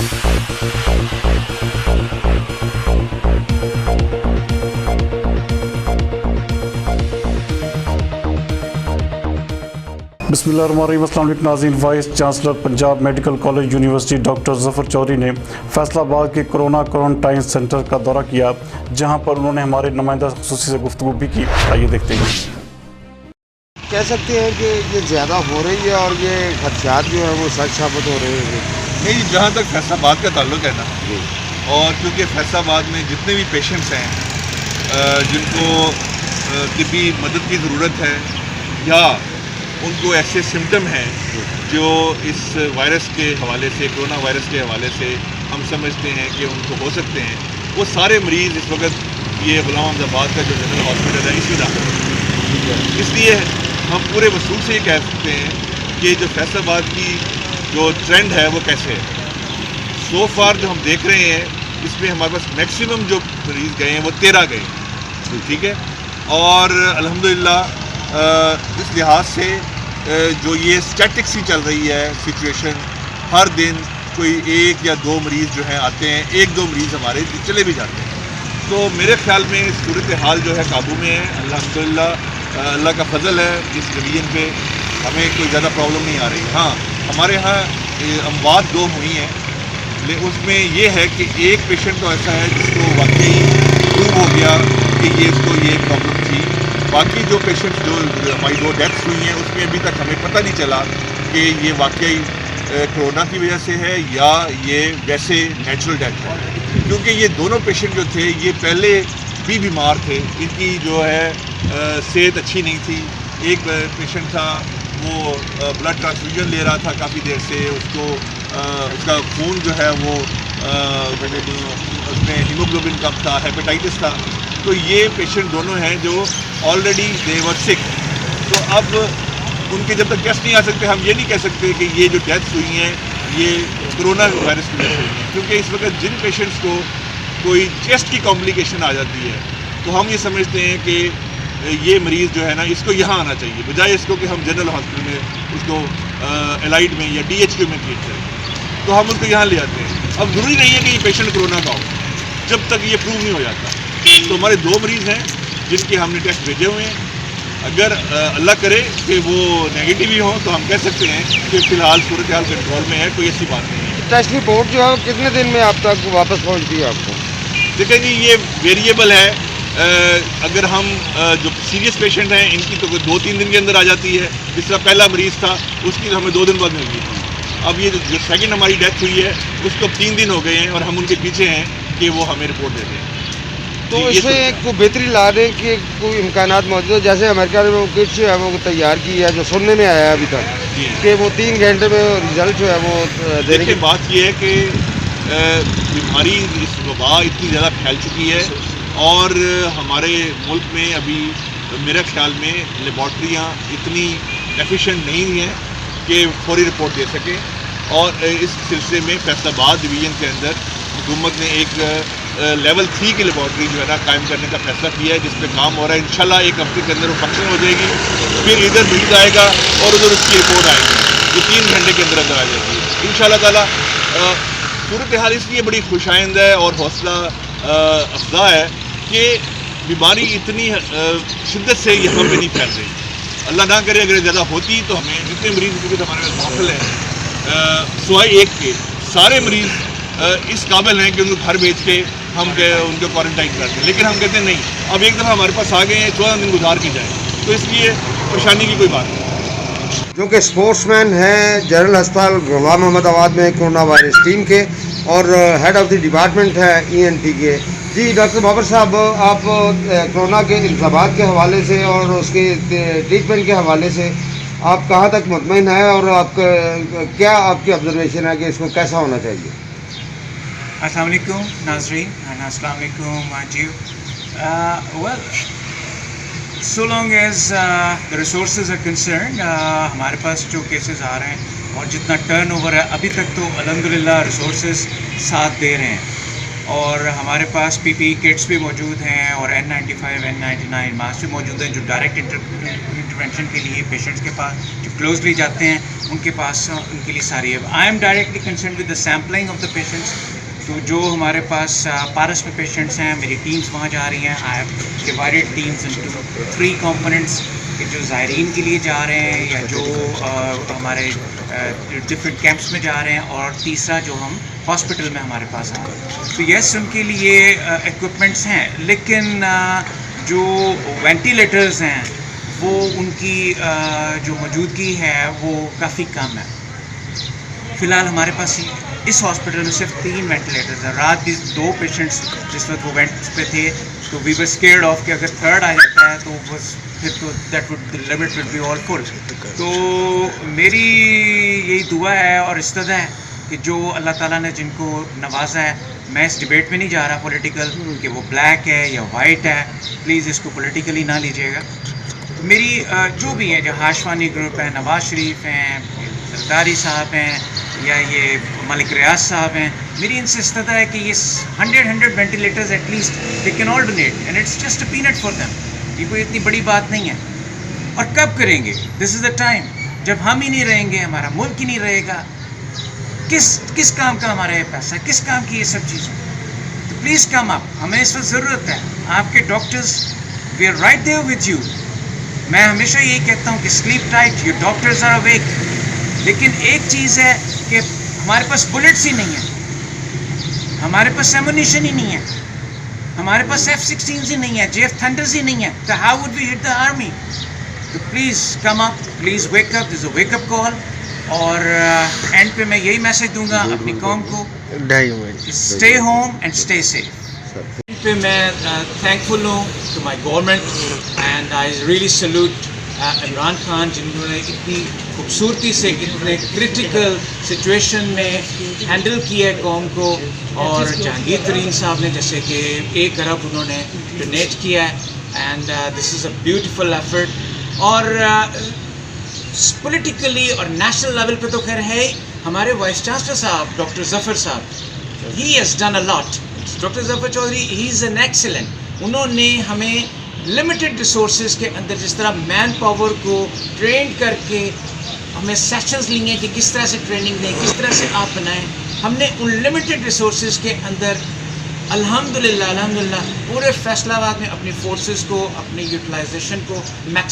बिस्मिल्लाहिर्रहमानिर्रहीम। अस्सलाम वालेकुम नाज़रीन। Vice chancellor Punjab medical college university doctor Zafar Chaudhry ने फैसलाबाद के कोरोना क्वारंटाइन सेंटर का दौरा किया, जहां पर उन्होंने हमारे नुमाइंदा ख़ुसूसी से गुफ्तगू भी की। आइए देखते हैं। कह सकते हैं कि ये ज़्यादा हो रही है और ये खदशात जो है वो सच साबित हो रहे हैं। नहीं, जहाँ तक फैसलाबाद का ताल्लुक़ है ना, और क्योंकि फैसलाबाद में जितने भी पेशेंट्स हैं जिनको तिब्बी मदद की ज़रूरत है या उनको ऐसे सिम्टम हैं जो इस वायरस के हवाले से, कोरोना वायरस के हवाले से हम समझते हैं कि उनको हो सकते हैं, वो सारे मरीज़ इस वक्त ये ग़ुलाम अहमदाबाद का जो जनरल हॉस्पिटल है इसमें दाखिल हैं। इसलिए हम पूरे वसूल से ये कह सकते हैं कि जो फैसलाबाद की जो ट्रेंड है वो कैसे है। सो फार जो हम देख रहे हैं इसमें हमारे पास मैक्सिमम जो मरीज़ गए हैं वो 13 गए, ठीक है। और अल्हम्दुलिल्लाह इस लिहाज से जो ये स्टैटिक सी चल रही है सिचुएशन, हर दिन कोई 1 या 2 मरीज़ जो हैं आते हैं, 1-2 मरीज़ हमारे चले भी जाते हैं। तो मेरे ख़्याल में सूरत हाल जो है काबू में है अल्हम्दुलिल्लाह। अल्लाह का फजल है, इस डिवीज़न पे हमें कोई ज़्यादा प्रॉब्लम नहीं आ रही। हाँ, हमारे यहाँ अमवात 2 हुई हैं, लेकिन उसमें ये है कि एक पेशेंट तो ऐसा है जिसको वाकई प्रूव हो गया कि ये इसको ये प्रॉब्लम थी। बाकी जो पेशेंट्स जो हमारी 2 डेथ्स हुई हैं उसमें अभी तक हमें पता नहीं चला कि ये वाकई कोरोना की वजह से है या ये वैसे नेचुरल डेथ है, क्योंकि ये दोनों पेशेंट जो थे ये पहले भी बीमार थे, इनकी जो है सेहत अच्छी नहीं थी। एक पेशेंट था वो ब्लड ट्रांसफ्यूजन ले रहा था काफ़ी देर से, उसको उसका खून जो है वो उसमें हीमोग्लोबिन कम था, हेपेटाइटिस था। तो ये पेशेंट दोनों हैं जो ऑलरेडी दे वर सिक। तो अब उनके जब तक टेस्ट नहीं आ सकते हम ये नहीं कह सकते कि ये जो डेथ्स हुई हैं ये कोरोना वायरस की वजह से हुई हैं, क्योंकि इस वक्त जिन पेशेंट्स को कोई चेस्ट की कॉम्प्लिकेशन आ जाती है तो हम ये समझते हैं कि ये मरीज़ जो है ना इसको यहाँ आना चाहिए, बजाय इसको कि हम जनरल हॉस्पिटल में उसको एलाइड में या DHQ में ट्रीट करें। तो हम उसको यहाँ ले आते हैं। अब ज़रूरी नहीं है कि ये पेशेंट कोरोना का हो जब तक ये प्रूव नहीं हो जाता। तो हमारे 2 मरीज़ हैं जिनके हमने टेस्ट भेजे हुए हैं। अगर अल्लाह करे कि वो नेगेटिव ही हो तो हम कह सकते हैं कि फ़िलहाल सूरत हाल कंट्रोल में है, कोई ऐसी बात नहीं है। टेस्ट रिपोर्ट जो है कितने दिन में आप तक वापस पहुँचती है आपको? देखिए जी, ये वेरिएबल है। अगर हम जो सीरियस पेशेंट हैं इनकी तो 2-3 दिन के अंदर आ जाती है। जिस तरह पहला मरीज़ था उसकी तो हमें 2 दिन बाद मिल गई थी। अब ये जो सेकंड हमारी डेथ हुई है उसको 3 दिन हो गए हैं और हम उनके पीछे हैं कि वो हमें रिपोर्ट दे दें। तो इसमें कोई बेहतरी ला दें कि कोई इम्कानात मौजूद है, जैसे अमेरिका ने वो किट जो है वो तैयार की है, जो सुनने में आया है अभी तक कि वो 3 घंटे में रिजल्ट जो है वो देने की। बात ये है कि बीमारी इस वबा इतनी ज़्यादा फैल चुकी है और हमारे मुल्क में अभी मेरे ख्याल में लेबॉर्ट्रियाँ इतनी एफिशिएंट नहीं हैं कि फौरी रिपोर्ट दे सकें। और इस सिलसिले में फैसलाबाद डिवीज़न के अंदर हुकूमत ने एक लेवल 3 की लेबॉर्ट्री जो है ना कायम करने का फैसला किया है, जिस पे काम हो रहा है। इंशाल्लाह 1 हफ्ते के अंदर वो फंक्शन हो जाएगी, फिर इधर मरीज़ आएगा और उधर उसकी रिपोर्ट आएगी, जो 3 घंटे के अंदर आ जाएगी इंशाल्लाह ताला। सूरत हाल इसलिए बड़ी खुशाइंद है और हौसला अफजा है कि बीमारी इतनी शिद्दत से यहाँ पे नहीं फैल रही। अल्लाह ना करे अगर ज़्यादा होती तो हमें जितने मरीज़ हमारे पास दाखिल हैं सिवाय एक के सारे मरीज़ इस काबिल हैं कि उनको घर भेज के हम उनको क्वारंटाइन करते हैं, लेकिन हम कहते हैं नहीं, अब एक दफ़ा हमारे पास आ गए हैं 14 दिन गुजार की जाए, तो इसलिए परेशानी की कोई बात नहीं। जो कि स्पोर्ट्समैन हैं जनरल अस्पताल ग़ुलाम अहमदाबाद में कोरोना वायरस टीम के और हेड ऑफ़ द डिपार्टमेंट है ENT के। जी डॉक्टर बाबर साहब, आप कोरोना के इल्ज़ामात के हवाले से और उसके ट्रीटमेंट के हवाले से आप कहाँ तक मुतमईन हैं और क्या आपकी ऑब्जर्वेशन है कि इसको कैसा होना चाहिए? अस्सलाम वालेकुम नाज़रीन, अस्सलाम वालेकुम जी। Well, so long as the resources are concerned, हमारे पास जो केसेस आ रहे हैं और जितना टर्नओवर है अभी तक तो अल्हम्दुलिल्लाह रिसोर्सेज साथ दे रहे हैं और हमारे पास PPE किट्स भी मौजूद हैं और N95 N99 मास्क भी मौजूद हैं जो डायरेक्ट इंटरवेंशन के लिए पेशेंट्स के पास जो क्लोजली जाते हैं उनके पास उनके लिए सारी है। I am directly concern with the sampling of the patients. तो जो हमारे पास पारस में पेशेंट्स हैं, मेरी टीम्स वहाँ जा रही हैं। I have divided teams into 3 components कि जो ज़ायरीन के लिए जा रहे हैं या जो हमारे डिफरेंट कैंप्स में जा रहे हैं, और तीसरा जो हम हॉस्पिटल में हमारे पास आ रहे हैं। तो यस, उनके लिए इक्विपमेंट्स हैं, लेकिन जो वेंटिलेटर्स हैं वो उनकी जो मौजूदगी है वो काफ़ी कम है। फ़िलहाल हमारे पास इस हॉस्पिटल में सिर्फ 3 वेंटिलेटर्स हैं। रात भी 2 पेशेंट्स जिस वक्त वो वेंट्स पे थे, तो वी वर स्केयर्ड ऑफ कि अगर थर्ड आ जाता है तो बस फिर तो that would the limit will be all full. तो मेरी यही दुआ है और इस्तदा है कि जो अल्लाह ताला ने जिनको नवाजा है, मैं इस डिबेट में नहीं जा रहा पॉलिटिकल कि वो ब्लैक है या वाइट है, प्लीज़ इसको पॉलिटिकली ना लीजिएगा। मेरी जो भी है, जो हाशवानी ग्रुप है, नवाज शरीफ हैं, जरदारी साहब हैं या ये मलिक रियाज साहब हैं, मेरी इनसे इस्तदा है कि ये 100 ventilators at least they can all donate and it's just a peanut for them. ये कोई इतनी बड़ी बात नहीं है। और कब करेंगे? This is the time. जब हम ही नहीं रहेंगे, हमारा मुल्क ही नहीं रहेगा, किस काम का हमारा ये पैसा, किस काम की ये सब चीज़ें? तो प्लीज़ कम अप, हमें इस वक्त ज़रूरत है आपके doctors. We are right there with you. मैं हमेशा यही कहता हूँ कि sleep tight, your doctors are awake. लेकिन एक चीज़ है कि हमारे पास बुलेट्स ही नहीं है, हमारे पास एमुनिशन ही नहीं है, हमारे पास F-16s ही नहीं है, JF Thunders ही नहीं है, तो how would we hit the army? तो please come up, please wake up, this a wake up call. और एंड पे मैं यही मैसेज दूंगा अपनी कौम को, stay home and stay safe. पे मैं थैंकफुल हूँ to my government and I really salute Imran Khan, जिन्होंने इतनी खूबसूरती से इतने क्रिटिकल सिचुएशन में हैंडल किया है कौम को। और जहांगीर तरीन साहब ने जैसे कि 1 अरब उन्होंने डोनेट किया है and this is a beautiful effort. और पॉलिटिकली और नेशनल लेवल पे तो खैर है ही, हमारे वाइस चांसलर साहब डॉक्टर ज़फ़र साहब, he has done a lot. Doctor Zafar Chaudhry, he is an excellent. उन्होंने हमें लिमिटेड रिसोर्सेज के अंदर जिस तरह मैन पावर को ट्रेन करके हमें सेशंस लिए कि किस तरह से ट्रेनिंग दें, किस तरह से आप बनाएं, हमने उन लिमिटेड रिसोर्सेज के अंदर अल्हम्दुलिल्लाह पूरे फैसलाबाद में अपनी फोर्सेस को, अपनी यूटिलाइजेशन को